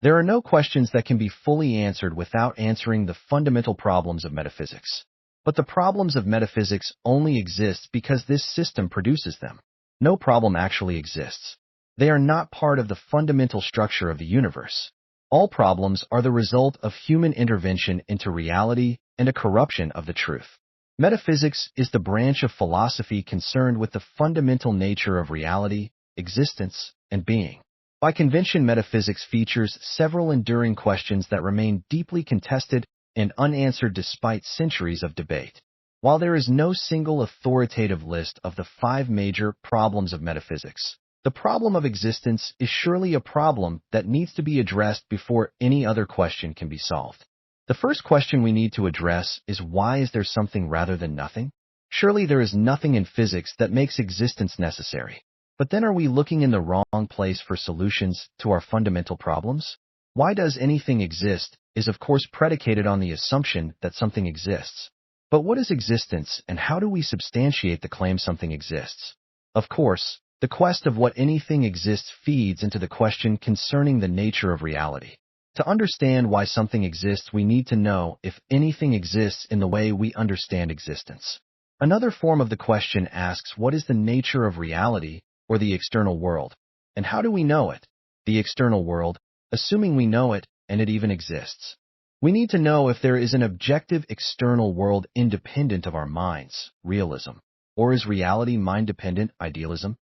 There are no questions that can be fully answered without answering the fundamental problems of metaphysics. But the problems of metaphysics only exist because this system produces them. No problem actually exists. They are not part of the fundamental structure of the universe. All problems are the result of human intervention into reality and a corruption of the truth. Metaphysics is the branch of philosophy concerned with the fundamental nature of reality, existence, and being. By convention, metaphysics features several enduring questions that remain deeply contested and unanswered despite centuries of debate. While there is no single authoritative list of the 5 major problems of metaphysics, the problem of existence is surely a problem that needs to be addressed before any other question can be solved. The first question we need to address is, why is there something rather than nothing? Surely there is nothing in physics that makes existence necessary. But then are we looking in the wrong place for solutions to our fundamental problems? Why does anything exist is of course predicated on the assumption that something exists. But what is existence, and how do we substantiate the claim something exists? Of course, the quest of what anything exists feeds into the question concerning the nature of reality. To understand why something exists, we need to know if anything exists in the way we understand existence. Another form of the question asks, what is the nature of reality, or the external world? And how do we know it? The external world, assuming we know it, and it even exists. We need to know if there is an objective external world independent of our minds, realism. Or is reality mind-dependent, idealism?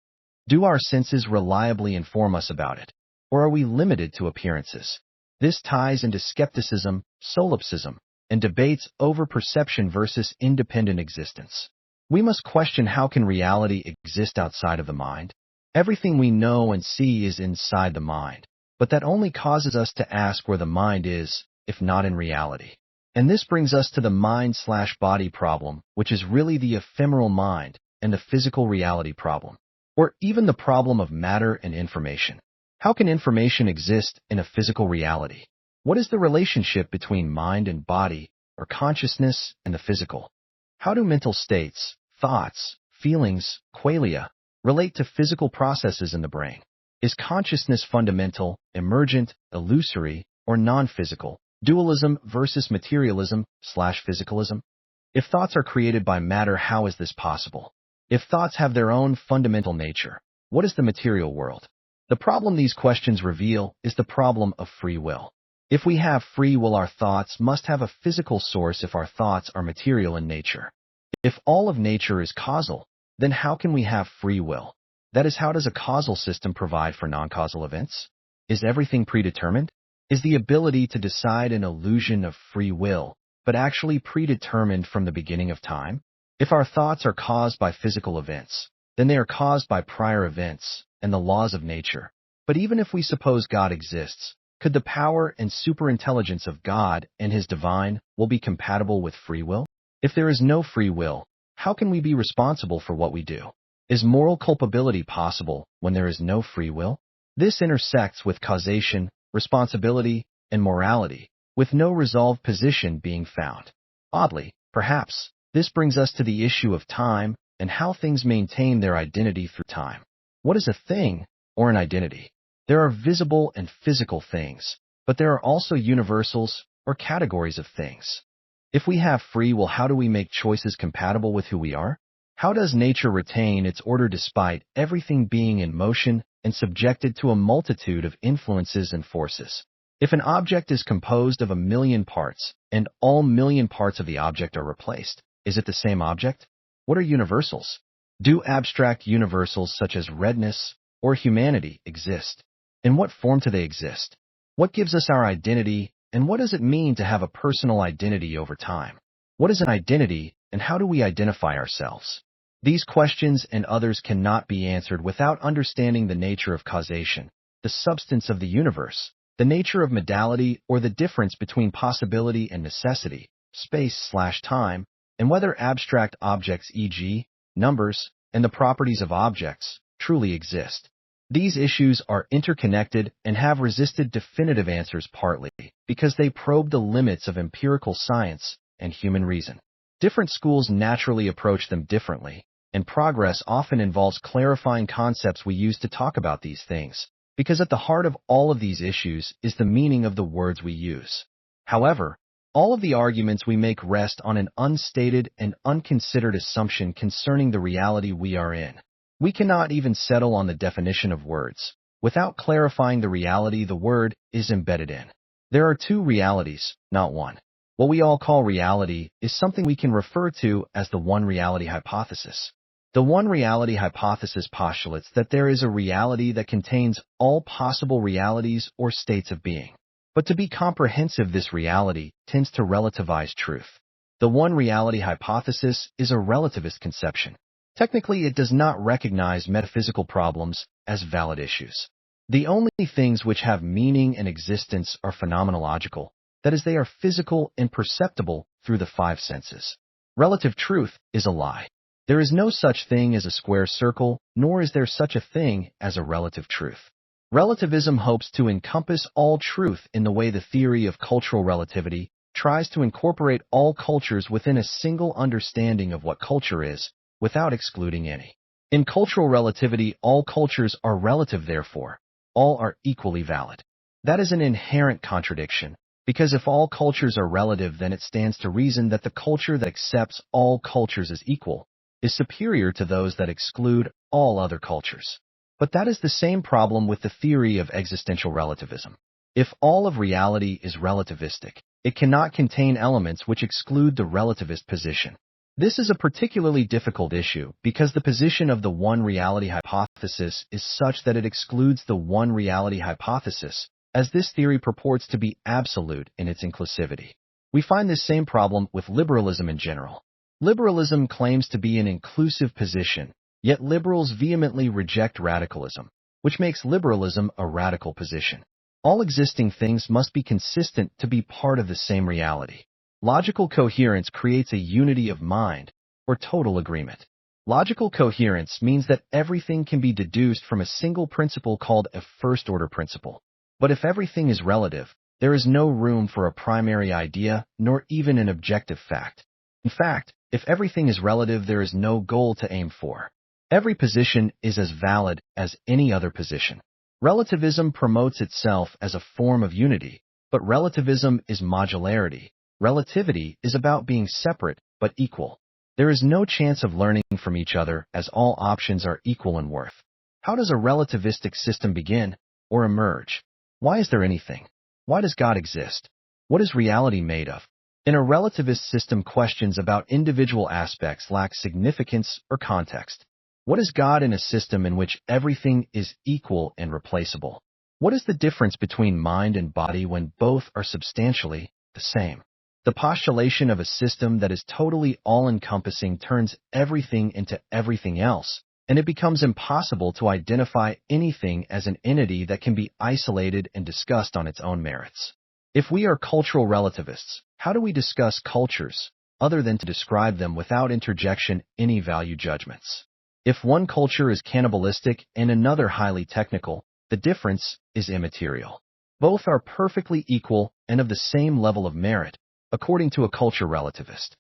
Do our senses reliably inform us about it? Or are we limited to appearances? This ties into skepticism, solipsism, and debates over perception versus independent existence. We must question, how can reality exist outside of the mind? Everything we know and see is inside the mind, but that only causes us to ask where the mind is, if not in reality. And this brings us to the mind/body problem, which is really the ephemeral mind, and the physical reality problem, or even the problem of matter and information. How can information exist in a physical reality? What is the relationship between mind and body, or consciousness and the physical? How do mental states, thoughts, feelings, qualia, relate to physical processes in the brain? Is consciousness fundamental, emergent, illusory, or non-physical? Dualism versus materialism/physicalism? If thoughts are created by matter, how is this possible? If thoughts have their own fundamental nature, what is the material world? The problem these questions reveal is the problem of free will. If we have free will, our thoughts must have a physical source if our thoughts are material in nature. If all of nature is causal, then how can we have free will? That is, how does a causal system provide for non-causal events? Is everything predetermined? Is the ability to decide an illusion of free will, but actually predetermined from the beginning of time? If our thoughts are caused by physical events, then they are caused by prior events and the laws of nature. But even if we suppose God exists, could the power and superintelligence of God and His divine will be compatible with free will? If there is no free will, how can we be responsible for what we do? Is moral culpability possible when there is no free will? This intersects with causation, responsibility, and morality, with no resolved position being found. Oddly, perhaps, this brings us to the issue of time and how things maintain their identity through time. What is a thing, or an identity? There are visible and physical things, but there are also universals, or categories of things. If we have free will, how do we make choices compatible with who we are? How does nature retain its order despite everything being in motion and subjected to a multitude of influences and forces? If an object is composed of 1,000,000 parts, and all 1,000,000 parts of the object are replaced, is it the same object? What are universals? Do abstract universals such as redness or humanity exist? In what form do they exist? What gives us our identity, and what does it mean to have a personal identity over time? What is an identity, and how do we identify ourselves? These questions and others cannot be answered without understanding the nature of causation, the substance of the universe, the nature of modality, or the difference between possibility and necessity, space/time, and whether abstract objects, e.g., numbers, and the properties of objects, truly exist. These issues are interconnected and have resisted definitive answers, partly because they probe the limits of empirical science and human reason. Different schools naturally approach them differently, and progress often involves clarifying concepts we use to talk about these things, because at the heart of all of these issues is the meaning of the words we use. However, all of the arguments we make rest on an unstated and unconsidered assumption concerning the reality we are in. We cannot even settle on the definition of words without clarifying the reality the word is embedded in. There are two realities, not one. What we all call reality is something we can refer to as the one reality hypothesis. The one reality hypothesis postulates that there is a reality that contains all possible realities or states of being. But to be comprehensive, this reality tends to relativize truth. The one reality hypothesis is a relativist conception. Technically, it does not recognize metaphysical problems as valid issues. The only things which have meaning and existence are phenomenological, that is, they are physical and perceptible through the five senses. Relative truth is a lie. There is no such thing as a square circle, nor is there such a thing as a relative truth. Relativism hopes to encompass all truth in the way the theory of cultural relativity tries to incorporate all cultures within a single understanding of what culture is, without excluding any. In cultural relativity, all cultures are relative, therefore, all are equally valid. That is an inherent contradiction, because if all cultures are relative, then it stands to reason that the culture that accepts all cultures as equal is superior to those that exclude all other cultures. But that is the same problem with the theory of existential relativism. If all of reality is relativistic, it cannot contain elements which exclude the relativist position. This is a particularly difficult issue because the position of the one reality hypothesis is such that it excludes the one reality hypothesis, as this theory purports to be absolute in its inclusivity. We find this same problem with liberalism in general. Liberalism claims to be an inclusive position, yet liberals vehemently reject radicalism, which makes liberalism a radical position. All existing things must be consistent to be part of the same reality. Logical coherence creates a unity of mind, or total agreement. Logical coherence means that everything can be deduced from a single principle called a first-order principle. But if everything is relative, there is no room for a primary idea, nor even an objective fact. In fact, if everything is relative, there is no goal to aim for. Every position is as valid as any other position. Relativism promotes itself as a form of unity, but relativism is modularity. Relativity is about being separate but equal. There is no chance of learning from each other as all options are equal in worth. How does a relativistic system begin or emerge? Why is there anything? Why does God exist? What is reality made of? In a relativist system, questions about individual aspects lack significance or context. What is God in a system in which everything is equal and replaceable? What is the difference between mind and body when both are substantially the same? The postulation of a system that is totally all-encompassing turns everything into everything else, and it becomes impossible to identify anything as an entity that can be isolated and discussed on its own merits. If we are cultural relativists, how do we discuss cultures, other than to describe them without interjection any value judgments? If one culture is cannibalistic and another highly technical, the difference is immaterial. Both are perfectly equal and of the same level of merit, according to a culture relativist.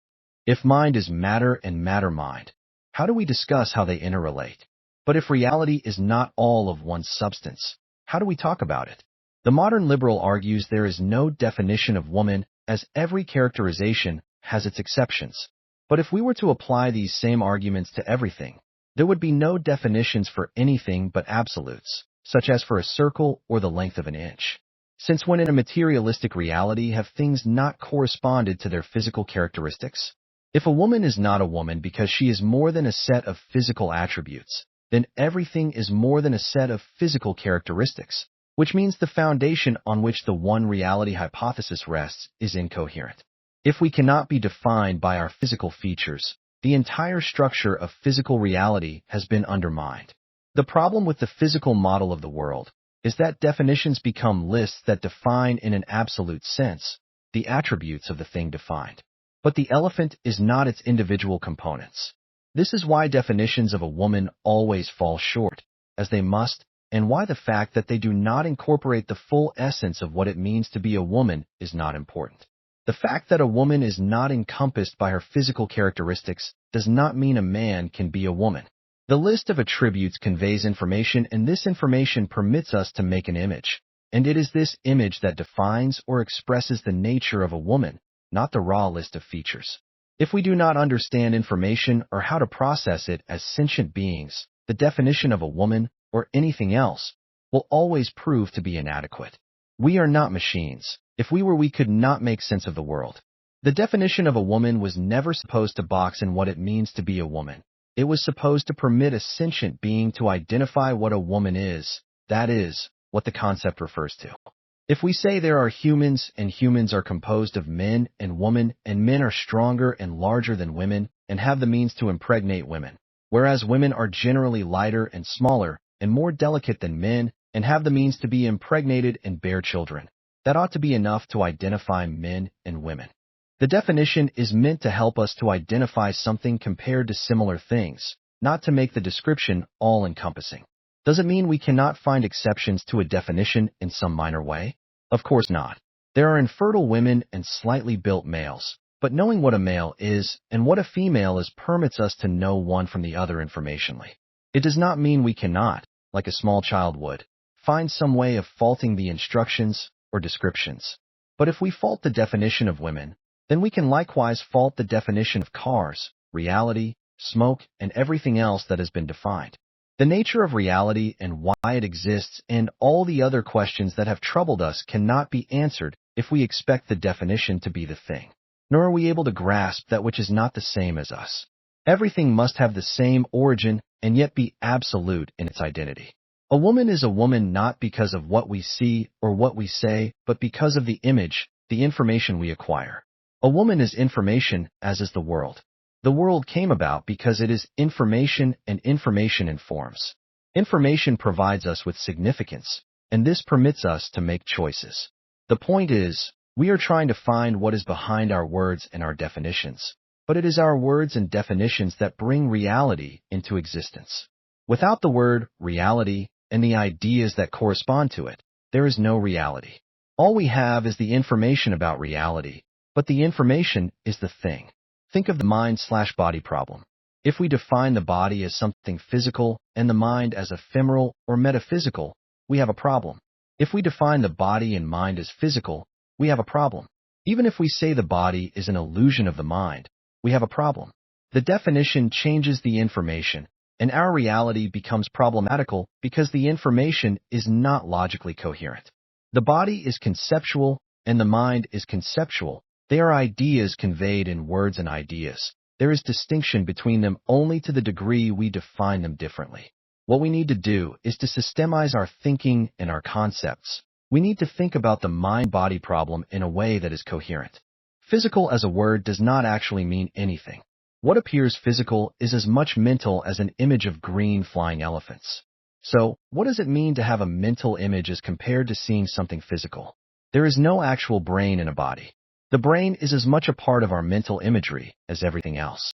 If mind is matter and matter mind, how do we discuss how they interrelate? But if reality is not all of one substance, how do we talk about it? The modern liberal argues there is no definition of woman, as every characterization has its exceptions. But if we were to apply these same arguments to everything, there would be no definitions for anything but absolutes, such as for a circle or the length of an inch. Since when in a materialistic reality have things not corresponded to their physical characteristics? If a woman is not a woman because she is more than a set of physical attributes, then everything is more than a set of physical characteristics, which means the foundation on which the one reality hypothesis rests is incoherent. If we cannot be defined by our physical features, the entire structure of physical reality has been undermined. The problem with the physical model of the world is that definitions become lists that define in an absolute sense the attributes of the thing defined. But the elephant is not its individual components. This is why definitions of a woman always fall short, as they must, and why the fact that they do not incorporate the full essence of what it means to be a woman is not important. The fact that a woman is not encompassed by her physical characteristics does not mean a man can be a woman. The list of attributes conveys information, and this information permits us to make an image. And it is this image that defines or expresses the nature of a woman, not the raw list of features. If we do not understand information or how to process it as sentient beings, the definition of a woman, or anything else, will always prove to be inadequate. We are not machines. If we were, we could not make sense of the world. The definition of a woman was never supposed to box in what it means to be a woman. It was supposed to permit a sentient being to identify what a woman is. That is what the concept refers to. If we say there are humans and humans are composed of men and women, and men are stronger and larger than women and have the means to impregnate women, whereas women are generally lighter and smaller and more delicate than men and have the means to be impregnated and bear children, that ought to be enough to identify men and women. The definition is meant to help us to identify something compared to similar things, not to make the description all-encompassing. Does it mean we cannot find exceptions to a definition in some minor way? Of course not. There are infertile women and slightly built males, but knowing what a male is and what a female is permits us to know one from the other informationally. It does not mean we cannot, like a small child would, find some way of faulting the instructions or descriptions. But if we fault the definition of women, then we can likewise fault the definition of cars, reality, smoke, and everything else that has been defined. The nature of reality and why it exists and all the other questions that have troubled us cannot be answered if we expect the definition to be the thing. Nor are we able to grasp that which is not the same as us. Everything must have the same origin and yet be absolute in its identity. A woman is a woman not because of what we see or what we say, but because of the image, the information we acquire. A woman is information, as is the world. The world came about because it is information, and information informs. Information provides us with significance, and this permits us to make choices. The point is, we are trying to find what is behind our words and our definitions, but it is our words and definitions that bring reality into existence. Without the word reality and the ideas that correspond to it, there is no reality. All we have is the information about reality, but the information is the thing. Think of the mind/body problem. If we define the body as something physical and the mind as ephemeral or metaphysical, we have a problem. If we define the body and mind as physical, we have a problem. Even if we say the body is an illusion of the mind, we have a problem. The definition changes the information, and our reality becomes problematical because the information is not logically coherent. The body is conceptual, and the mind is conceptual. They are ideas conveyed in words and ideas. There is distinction between them only to the degree we define them differently. What we need to do is to systemize our thinking and our concepts. We need to think about the mind-body problem in a way that is coherent. Physical as a word does not actually mean anything. What appears physical is as much mental as an image of green flying elephants. So, what does it mean to have a mental image as compared to seeing something physical? There is no actual brain in a body. The brain is as much a part of our mental imagery as everything else.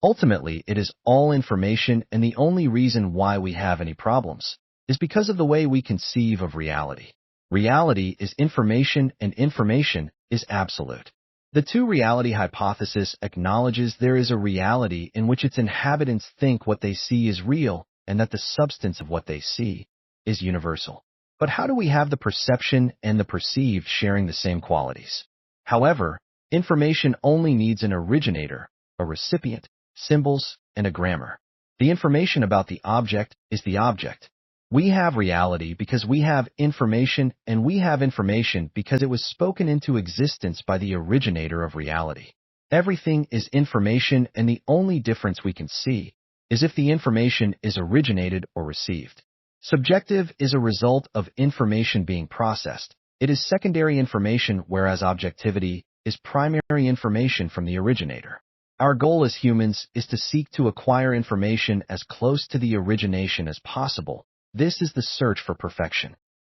Ultimately, it is all information, and the only reason why we have any problems is because of the way we conceive of reality. Reality is information, and information is absolute. The two-reality hypothesis acknowledges there is a reality in which its inhabitants think what they see is real, and that the substance of what they see is universal. But how do we have the perception and the perceived sharing the same qualities? However, information only needs an originator, a recipient, symbols, and a grammar. The information about the object is the object. We have reality because we have information, and we have information because it was spoken into existence by the originator of reality. Everything is information, and the only difference we can see is if the information is originated or received. Subjective is a result of information being processed. It is secondary information, whereas objectivity is primary information from the originator. Our goal as humans is to seek to acquire information as close to the origination as possible. This is the search for perfection.